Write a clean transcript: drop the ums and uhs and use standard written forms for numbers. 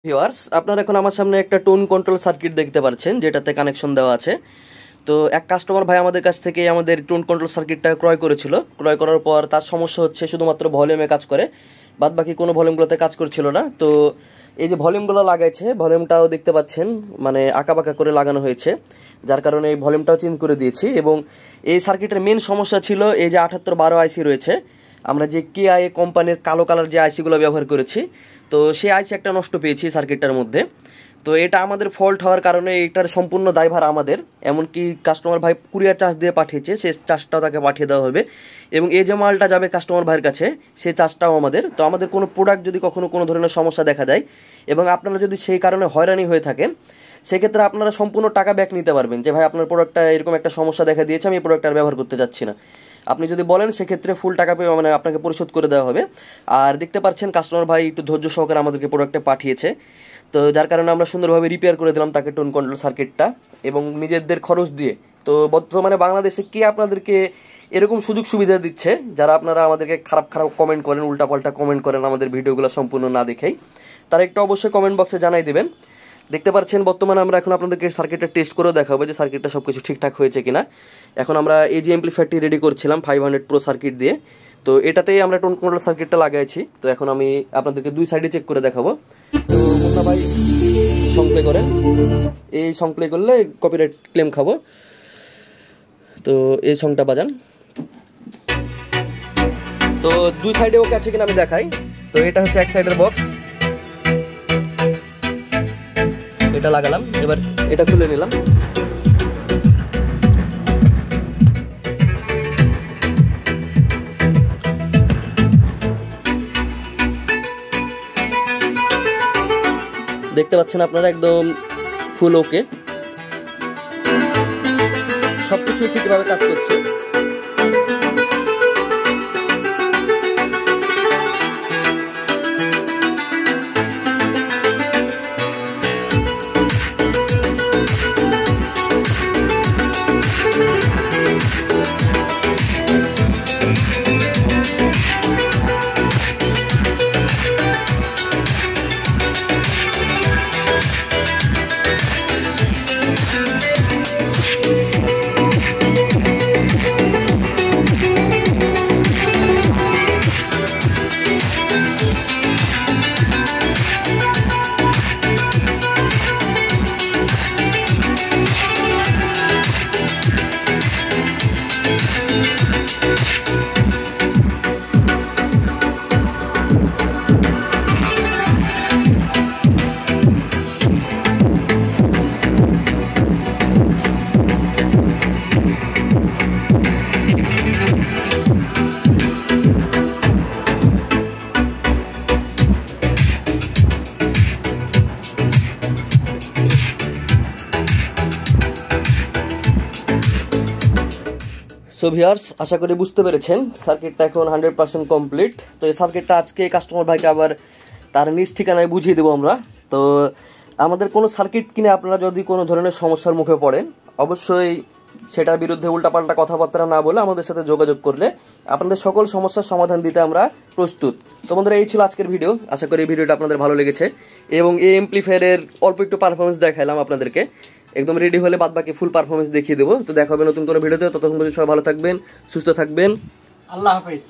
Viewers, আপনারা এখন আমার সামনে একটা টোন কন্ট্রোল সার্কিট দেখতে পাচ্ছেন, যেটাতে কানেকশন দেওয়া আছে। তো এক কাস্টমার ভাই আমাদের কাছ থেকে আমাদের টোন কন্ট্রোল সার্কিটটা ক্রয় করেছিল। ক্রয় করার পর তার সমস্যা হচ্ছে শুধুমাত্র ভলিউমে কাজ করে, বাদ বাকি কোনো ভলিউমগুলোতে কাজ করছিল না। তো এই যে ভলিউমগুলো লাগাইছে, ভলিউমটাও দেখতে পাচ্ছেন মানে আঁকাবাঁকা করে লাগানো হয়েছে, যার কারণে এই ভলিউমটাও চেঞ্জ করে দিয়েছি। এবং এই সার্কিটের মেন সমস্যা ছিল এই যে 7812 আইসি রয়েছে, আমরা যে কেআই কোম্পানির কালো কালার যে আইসিগুলো ব্যবহার করেছি, তো সেই আইসি একটা নষ্ট পেয়েছি সার্কিটটার মধ্যে। তো এটা আমাদের ফল্ট হওয়ার কারণে এটার সম্পূর্ণ দায়ভার আমাদের। এমনকি কাস্টমার ভাই কুরিয়ার চার্জ দিয়ে পাঠিয়েছে, সেই চার্জটাও তাকে পাঠিয়ে দেওয়া হবে। এবং এই যে মালটা যাবে কাস্টমার ভাইয়ের কাছে, সেই চার্জটাও আমাদের। তো আমাদের কোনো প্রোডাক্ট যদি কখনো কোনো ধরনের সমস্যা দেখা দেয় এবং আপনারা যদি সেই কারণে হয়রানি হয়ে থাকেন, সেক্ষেত্রে আপনারা সম্পূর্ণ টাকা ব্যাক নিতে পারবেন। যে ভাই আপনার প্রোডাক্টটা এরকম একটা সমস্যা দেখা দিয়েছে, আমি এই প্রোডাক্টটা আর ব্যবহার করতে যাচ্ছি না, আপনি যদি বলেন সেক্ষেত্রে ফুল টাকা মানে আপনাকে পরিশোধ করে দেওয়া হবে। আর দেখতে পাচ্ছেন কাস্টমার ভাই একটু ধৈর্য সহকারে আমাদেরকে প্রোডাক্টটা পাঠিয়েছে, তো যার কারণে আমরা সুন্দরভাবে রিপেয়ার করে দিলাম তাকে টোন কন্ট্রোল সার্কিটটা এবং নিজেদের খরচ দিয়ে। তো বর্তমানে বাংলাদেশে কে আপনাদেরকে এরকম সুযোগ সুবিধা দিচ্ছে, যারা আপনারা আমাদেরকে খারাপ খারাপ কমেন্ট করেন, উল্টাপাল্টা কমেন্ট করেন আমাদের ভিডিওগুলো সম্পূর্ণ না দেখেই, তারা একটু অবশ্যই কমেন্ট বক্সে জানাই দেবেন। দেখতে পাচ্ছেন বর্তমানে আমরা এখন আপনাদেরকে সার্কিটটা টেস্ট করেও দেখাবো যে সার্কিটটা সব কিছু ঠিকঠাক হয়েছে কিনা। এখন আমরা এই যে এমপ্লিফায়ারটি রেডি করছিলাম 500 প্রো সার্কিট দিয়ে, তো এটাতেই আমরা টোন কন্ট্রোল সার্কিটটা লাগাইছি। তো এখন আমি আপনাদেরকে দুই সাইডে চেক করে দেখাবো। তো মুন্না ভাই সং প্লে করেন, এই সং প্লে করলে কপিরাইট ক্লেম খাবো। তো এই সংটা বাজান। তো দুই সাইডে ওকে আছে কিনা আমি দেখাই। তো এটা হচ্ছে এক সাইডের বক্স, এটা লাগালাম, এবার এটা খুলে নিলাম। দেখতে পাচ্ছেন আপনারা একদম ফুল ওকে, সবকিছু ঠিকভাবে কাজ করছে। সো ভিউয়ার্স, আশা করি বুঝতে পেরেছেন সার্কিটটা এখন 100% কমপ্লিট। তো এই সার্কিটটা আজকে কাস্টমার ভাইকে আবার তার নিজ ঠিকানায় বুঝিয়ে দেবো আমরা। তো আমাদের কোনো সার্কিট কিনে আপনারা যদি কোনো ধরনের সমস্যার মুখে পড়েন, অবশ্যই সেটার বিরুদ্ধে উল্টাপাল্টা কথাবার্তা না বলে আমাদের সাথে যোগাযোগ করলে আপনাদের সকল সমস্যার সমাধান দিতে আমরা প্রস্তুত। তো বন্ধুরা, এই ছিল আজকের ভিডিও। আশা করি এই ভিডিওটা আপনাদের ভালো লেগেছে এবং এই এমপ্লিফায়ারের অল্প একটু পারফরমেন্স দেখালাম আপনাদেরকে। একদম রেডি হলে বাদ বাকি ফুল পারফরমেন্স দেখিয়ে দেবো। তো দেখা হবে নতুন কোনো ভিডিওতে, ততক্ষণ পর্যন্ত সবাই ভালো থাকবেন, সুস্থ থাকবেন, আল্লাহ হাফেজ।